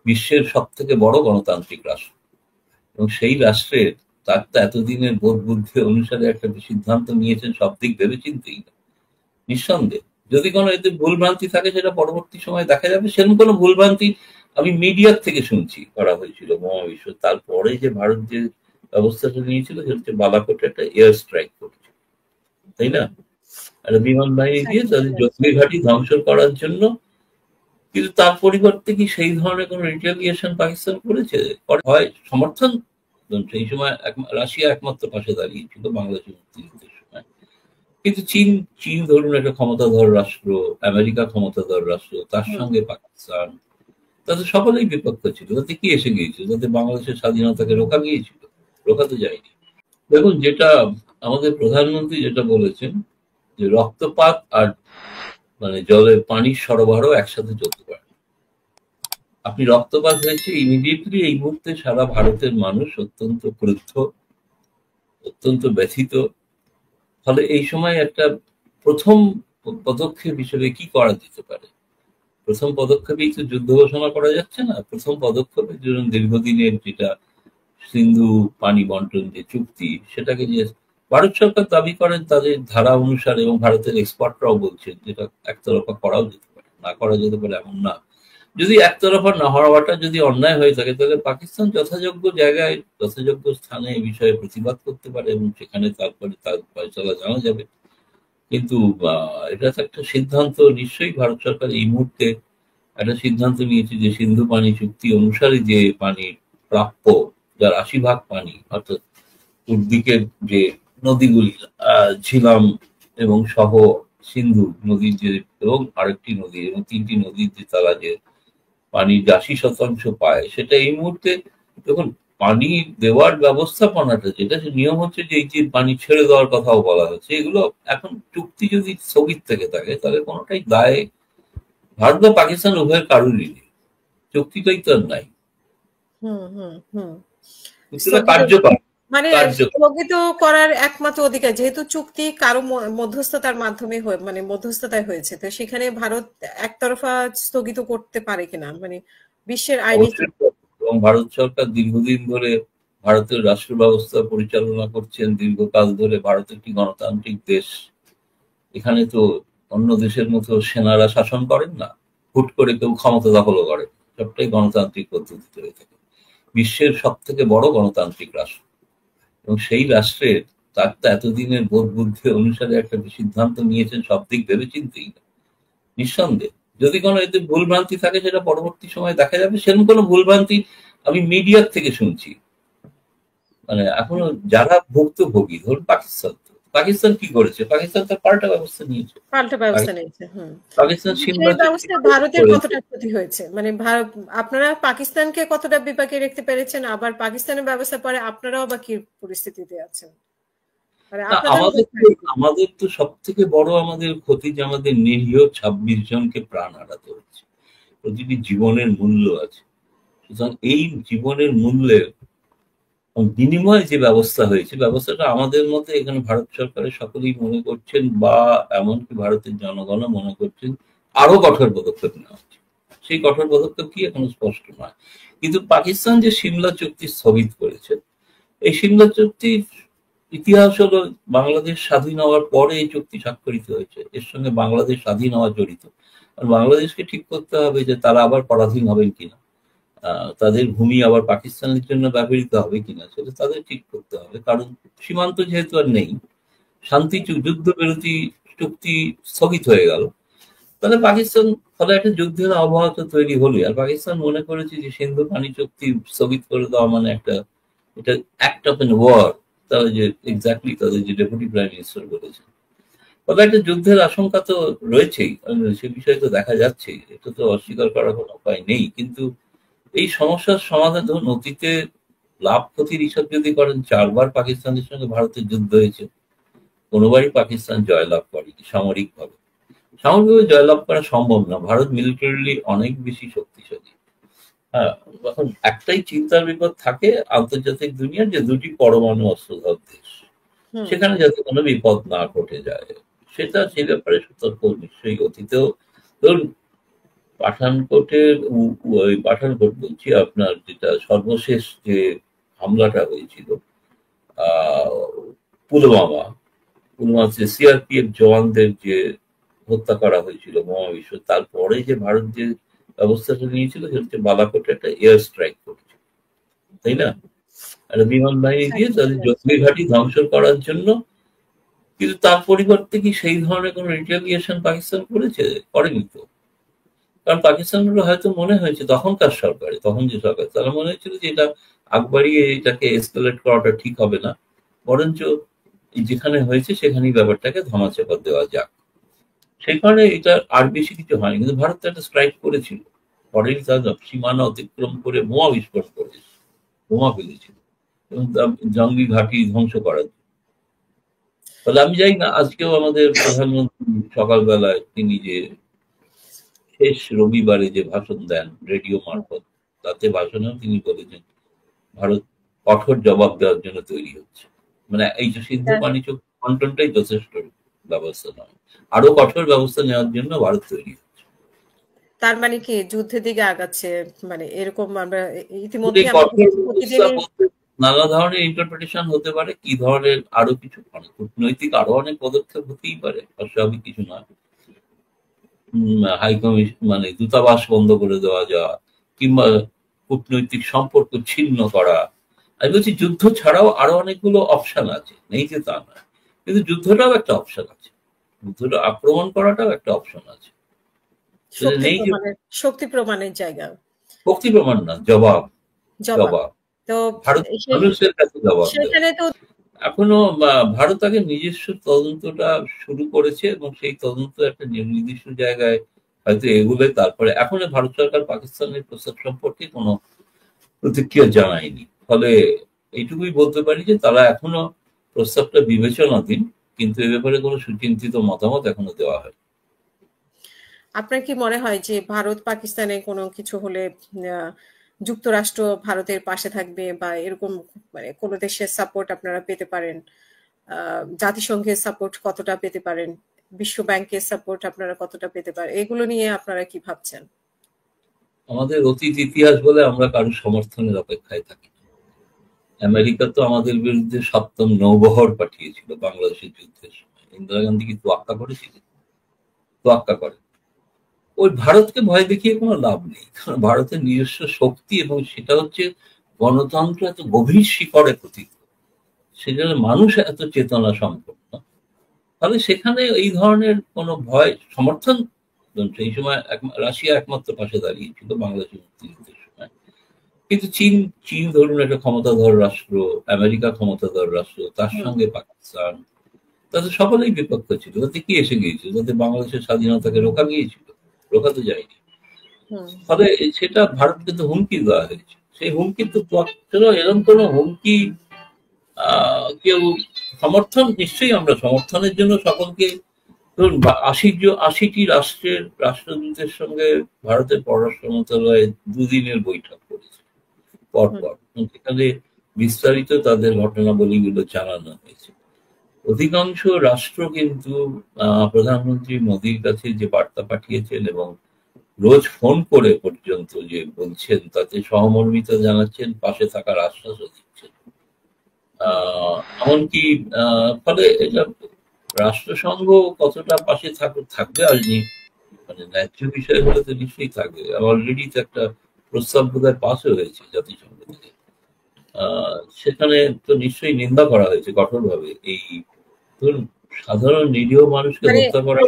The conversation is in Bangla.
বিশ্বের সব থেকে বড় গণতান্ত্রিক রাষ্ট্র, এবং সেই রাষ্ট্রের তার তো এতদিনের বোধ বুদ্ধি অনুসারে একটা সিদ্ধান্ত নিয়েছেন সব দিক ভেবেচিন্তেই। নিঃসন্দেহে যদি কোনো এতে ভুলভ্রান্তি থাকে সেটা পরবর্তী সময়ে দেখা যাবে। সেরকম কোনো ভুলভ্রান্তি আমি মিডিয়ার থেকে শুনছি করা হয়েছিল বোমা বিশ্ব। তারপরে যে ভারত যে ব্যবস্থাটা নিয়েছিল সেটা হচ্ছে বালাকোটে একটা এয়ার স্ট্রাইক করেছিল, তাই না? একটা বিমান বাহিনী দিয়ে তাদের জঙ্গি ঘাঁটি ধ্বংস করার জন্য। কিন্তু তার পরিবর্তে কি সেই ধরনের কোন রিটেলিয়েশন পাকিস্তান করেছে? হয় সমর্থন, সেই সময় রাশিয়া একমাত্র পাশে দাঁড়িয়েছিল বাংলাদেশের মুক্তিযুদ্ধের সময়। কিন্তু চীন চীন ধরুন একটা ক্ষমতাধর রাষ্ট্র, আমেরিকা ক্ষমতাধর রাষ্ট্র, তার সঙ্গে পাকিস্তান, তাদের সকলেই বিপক্ষ ছিল। তাতে কি এসে গিয়েছিল? তাতে বাংলাদেশের স্বাধীনতাকে রোখা গিয়েছিল? রোখাতে যায়নি। দেখুন, যেটা আমাদের প্রধানমন্ত্রী যেটা বলেছেন যে রক্তপাত আর জলের পানির সরবরাহ একসাথে চলতে পারে। আপনি রক্তপাত হয়েছে ইমিডিয়েটলি এই মুহূর্তে সারা ভারতের মানুষ অত্যন্ত ক্রুদ্ধ, অত্যন্ত ব্যথিত। ফলে এই সময় একটা প্রথম পদক্ষেপ হিসেবে কি করা যেতে পারে? প্রথম পদক্ষেপেই তো যুদ্ধ ঘোষণা করা যাচ্ছে না। প্রথম পদক্ষেপের জন্য দীর্ঘদিনের যেটা সিন্ধু পানি বন্টন যে চুক্তি, সেটাকে যে ভারত সরকার দাবি করেন তাদের ধারা অনুসারে, এবং ভারতের এক্সপার্টরাও বলছেন যেটা একতরফা করাও যেতে পারে, না করা যেতে পারে এমন না। যদি একতরফা না হওয়াটা যদি অন্যায় হয়ে থাকে, তাহলে পাকিস্তান যথাযোগ্য জায়গায় যথাযোগ্য স্থানে এই বিষয়ে প্রতিবাদ করতে পারে, এবং সেখানে তারপরে তার ফয়সালা জানা যাবে। কিন্তু এটা তো একটা সিদ্ধান্ত নিশ্চয়ই ভারত সরকার এই মুহূর্তে একটা সিদ্ধান্ত নিয়েছে যে সিন্ধু পানি চুক্তি অনুসারে যে পানি প্রাপ্য, যার ৮০ ভাগ পানি, অর্থাৎ উদ্দিকের যে নদীগুলি ঝিলাম এবং সহ সিন্ধু নদীর যে, এবং আরেকটি নদী, এবং ৩টি নদীর যে তারা যে পানির ৮০% পায়, সেটা এই মুহূর্তে দেখুন পানি দেওয়ার ব্যবস্থাপনাটা যেটা, সে নিয়ম হচ্ছে যে এই যে পানি ছেড়ে দেওয়ার কথাও বলা হচ্ছে, এগুলো এখন চুক্তি যদি স্থগিত থেকে থাকে তাহলে কোনোটাই দায় ভারত বা পাকিস্তান উভয়ের কারোরই নেই। চুক্তিটাই তো আর নাই। কার্যকর মানে স্থগিত করার একমাত্র অধিকার, যেহেতু চুক্তি কারো মধ্যস্থতার মাধ্যমে মধ্যস্থতায় হয়েছে, তো সেখানে ভারত একতরফা স্থগিত করতে পারে কিনা, মানে বিশ্বের আইনি। এবং ভারত সরকার দীর্ঘদিন ধরে ভারতের রাষ্ট্র ব্যবস্থা পরিচালনা করছেন, দীর্ঘকাল ধরে। ভারত একটি গণতান্ত্রিক দেশ, এখানে তো অন্য দেশের মতো সেনারা শাসন করেন না, হুট করে কেউ ক্ষমতা দখলও করে, সবটাই গণতান্ত্রিক পদ্ধতিতে হয়ে থাকে। বিশ্বের সব থেকে বড় গণতান্ত্রিক রাষ্ট্র, এবং সেই রাষ্ট্রের তার তো এতদিনের বোধ বুদ্ধি অনুসারে একটা সিদ্ধান্ত নিয়েছেন সব দিক ভেবেচিন্তেই। নিঃসন্দেহে যদি কোনো এতে ভুলভ্রান্তি থাকে সেটা পরবর্তী সময়ে দেখা যাবে। সেরকম কোনো ভুলভ্রান্তি আমি মিডিয়ার থেকে শুনছি। এখনো যারা ভুক্তভোগী, ধরুন পাকিস্তান কি করেছে? পাকিস্তান তার পাল্টা ব্যবস্থা নিয়েছে। পাকিস্তান ভারতের কতটা ক্ষতি হয়েছে, মানে আপনারা পাকিস্তানকে কতটা বিপাকে রাখতে পেরেছেন, আবার পাকিস্তানের ব্যবস্থা পরে আপনারাও বা কি পরিস্থিতিতে আছেন? আমাদের তো সব থেকে বড় আমাদের ক্ষতি যে আমাদের নিরীহ ২৬ জনকে প্রাণ হারাতে হচ্ছে। প্রতিটি জীবনের মূল্য আছে। সুতরাং এই জীবনের মূল্যের বিনিময়ে যে ব্যবস্থা হয়েছে, ব্যবস্থাটা আমাদের মতে এখানে ভারত সরকারের সকলেই মনে করছেন, বা এমনকি ভারতের জনগণ মনে করছেন আরো কঠোর পদক্ষেপ নেওয়া হচ্ছে। সেই কঠোর পদক্ষেপ কি এখনো স্পষ্ট নয়। কিন্তু পাকিস্তান যে সিমলা চুক্তি স্থগিত করেছে, এই সিমলা চুক্তির ইতিহাস হলো বাংলাদেশ স্বাধীন হওয়ার পরে এই চুক্তি স্বাক্ষরিত হয়েছে। এর সঙ্গে বাংলাদেশ স্বাধীন হওয়া জড়িত। আর বাংলাদেশকে ঠিক করতে হবে যে তারা আবার পরাধীন হবেন কিনা, তাদের ভূমি আবার পাকিস্তানের জন্য ব্যবহৃত হবে কিনা, সেটা তাদের ঠিক করতে হবে। কারণ সীমান্ত যেহেতু আর নেই, শান্তি যুদ্ধবিরতি চুক্তি স্থগিত হয়ে গেল, তাহলে পাকিস্তান, ফলে একটা যুদ্ধের আবহাওয়া তো তৈরি হলোই। আর পাকিস্তান মনে করেছে যে সিন্ধু পানি চুক্তি স্থগিত করে দেওয়া মানে এটা অ্যাক্ট অফ এন ওয়ার। তারা যে এক্স্যাক্টলি তাদের যে ডেপুটি প্রাইম মিনিস্টার বলেছেন, তবে একটা যুদ্ধের আশঙ্কা তো রয়েছেই, সে বিষয়ে তো দেখা যাচ্ছে, এটা তো অস্বীকার করার কোনো উপায় নেই। কিন্তু এই সমস্যার সমাধান, ধরুন অতীতে লাভ ক্ষতির হিসাব যদি করেন, 4বার পাকিস্তানের সঙ্গে ভারতের যুদ্ধ হয়েছে, কোনোবারই পাকিস্তান জয়লাভ করেনি সামরিকভাবে। সামরিকভাবে জয়লাভ করা সম্ভব না, ভারত মিলিটারিলি অনেক বেশি শক্তিশালী। হ্যাঁ, এখন একটাই চিন্তার বিপদ থাকে আন্তর্জাতিক দুনিয়ার, যে দুটি পরমাণু অস্ত্রধর দেশ, সেখানে যাতে কোনো বিপদ না ঘটে যায়, সেটা সে ব্যাপারে সতর্ক নিশ্চয়ই। অতীতেও ধরুন পাঠানকোটের ওই পাঠানকোট বলছি, আপনার যেটা সর্বশেষ যে হামলাটা হয়েছিল পুলওয়ামাতে সিআরপিএফ জওয়ানদের যে হত্যা করা হয়েছিল বোমা বিস্ফোরণ, তারপরে যে ভারত যে ব্যবস্থাটা নিয়েছিল সেটা হচ্ছে বালাকোটে একটা এয়ার স্ট্রাইক করেছিল, তাই না? একটা বিমান বাহিনী দিয়ে তাদের জঙ্গি ঘাঁটি ধ্বংস করার জন্য। কিন্তু তার পরিবর্তে কি সেই ধরনের কোনো রিটেলিয়েশন পাকিস্তান করেনি তো। কারণ পাকিস্তানের হয়তো মনে হয়েছে তখনকার সরকারে, তখন যে সরকার, তারা মনে হয়েছিল যে এটা আগ বাড়িয়ে এটাকে এসকেলেট করাটা ঠিক হবে না, বরঞ্চ যেখানে হয়েছে সেখানেই ব্যাপারটাকে ধামাচাপা দেওয়া যাক। সেই কারণে এটা আর বেশি কিছু হয়নি, কিন্তু ভারত একটা স্ট্রাইক করেছিল, পরেই তারা সীমানা অতিক্রম করে বোমা বিস্ফোরণ করেছিল, বোমা ফেলেছিল এবং জঙ্গি ঘাঁটি ধ্বংস করার জন্য। তাহলে আমি জানি না, আজকেও আমাদের প্রধানমন্ত্রী সকালবেলায় তিনি যে শেষ রবিবারে যে ভাষণ দেন রেডিও মারফত, তাতে ভাষণেও তিনি বলেছেন ভারত কঠোর জবাব দেওয়ার জন্য তৈরি হচ্ছে। মানে এই যে সিন্ধু পানি চুক্তি বন্টনটাই যথেষ্ট ব্যবস্থা নয়, আরো কঠোর ব্যবস্থা নেওয়ার জন্য ভারত তৈরি হচ্ছে। তার মানে কি যুদ্ধের দিকে আগাচ্ছে, মানে এরকম আমরা ইতিমধ্যে নানা ধরনের ইন্টারপ্রিটেশন হতে পারে, কি ধরনের আরো কিছু কূটনৈতিক আরো অনেক পদক্ষেপ হতেই পারে, অস্বাভাবিক কিছু নয়। হাই কমিশন মানে দূতাবাস বন্ধ করে দেওয়া যাওয়া, কিংবা কূটনৈতিক সম্পর্ক ছিন্ন করা। আমি বলছি যুদ্ধ ছাড়াও আরো অনেকগুলো অপশন আছে, নেই যে তা নয়, কিন্তু যুদ্ধটাও একটা অপশন আছে, যুদ্ধটা আক্রমণ করাটাও একটা অপশন আছে। শক্তি প্রমাণের জায়গা, শক্তি প্রমাণ না, জবাব। তো ভারত মানুষের কাছে জবাব এখনো ভারত আগে নিজস্ব তদন্তটা শুরু করেছে এবং সেই তদন্ত একটা নির্দিষ্ট জায়গায় হয়তো এগুলো, তারপরে এখন ভারত সরকার পাকিস্তানের প্রস্তাব সম্পর্কে কোনো প্রতিক্রিয়া জানায়নি। ফলে এইটুকুই বলতে পারি যে তারা এখনো প্রস্তাবটা বিবেচনাধীন, কিন্তু এ ব্যাপারে কোনো সুচিন্তিত মতামত এখনো দেওয়া হয়। আপনার কি মনে হয় যে ভারত পাকিস্তানে কোনো কিছু হলে যুক্তরাষ্ট্র ভারতের পাশে থাকবে, বা এরকম মানে কোন দেশের সাপোর্ট আপনারা পেতে পারেন? জাতিসংঘের সাপোর্ট কতটা পেতে পারেন? বিশ্ব ব্যাংকের সাপোর্ট আপনারা কতটা পেতে পারেন? এগুলো নিয়ে আপনারা কি ভাবছেন? আমাদের অতীত ইতিহাস বলে আমরা কারো সমর্থনের অপেক্ষায় থাকি। আমেরিকা তো আমাদের বিরুদ্ধে ৭ম নৌবহর পাঠিয়েছিল বাংলাদেশের যুদ্ধের সময়। ইন্দিরা গান্ধী কি তোয়াক্কা করেছিলেন? তোয়াক্কা করে। ওই ভারতকে ভয় দেখিয়ে কোনো লাভ নেই, কারণ ভারতের নিজস্ব শক্তি এবং সেটা হচ্ছে গণতন্ত্র এত গভীর শিকড়ে পতিত, সেজন্য মানুষ এত চেতনা সম্পন্ন। তাহলে সেখানে এই ধরনের কোনো ভয় সমর্থন, সেই সময় রাশিয়া একমাত্র পাশে দাঁড়িয়েছিল বাংলাদেশের মুক্তিযুদ্ধের সময়, কিন্তু চীন ধরুন একটা ক্ষমতাধর রাষ্ট্র, আমেরিকা ক্ষমতাধর রাষ্ট্র, তার সঙ্গে পাকিস্তান, তাদের সকলেই বিপক্ষ ছিল। তাতে কি এসে গিয়েছিল? তাতে বাংলাদেশের স্বাধীনতাকে রোকা গিয়েছিল? রোকাতে যায়নি। ফলে সেটা ভারত কিন্তু হুমকি দেওয়া হয়েছে। সেই হুমকি তো এরকম কোনো হুমকি কেউ সমর্থন, নিশ্চয়ই আমরা সমর্থনের জন্য সকলকে, ধরুন ৮০টি রাষ্ট্রের রাষ্ট্রদূতের সঙ্গে ভারতের পররাষ্ট্র মন্ত্রণালয়ে ২ দিনের বৈঠক করেছে পরপর, সেখানে বিস্তারিত তাদের ঘটনাবলীগুলো জানানো হয়েছে। অধিকাংশ রাষ্ট্র কিন্তু প্রধানমন্ত্রী মোদীর কাছে যে বার্তা পাঠিয়েছেন এবং রোজ ফোন করে পর্যন্ত যে বলছেন, তাতে সহমর্মিতা জানাচ্ছেন, পাশে থাকার আশ্বাসও দিচ্ছেন। এমনকি ফলে এটা রাষ্ট্রসংঘ কতটা পাশে থাকবে আর মানে ন্যায্য বিষয় হলে তো নিশ্চয়ই থাকবে। অলরেডি তো একটা প্রস্তাব বোধহয় পাসও হয়েছে জাতিসংঘ থেকে, সেখানে তো নিশ্চয়ই নিন্দা করা হয়েছে কঠোরভাবে। এই ধরুন সাধারণ নিরীহ মানুষকে হত্যা করা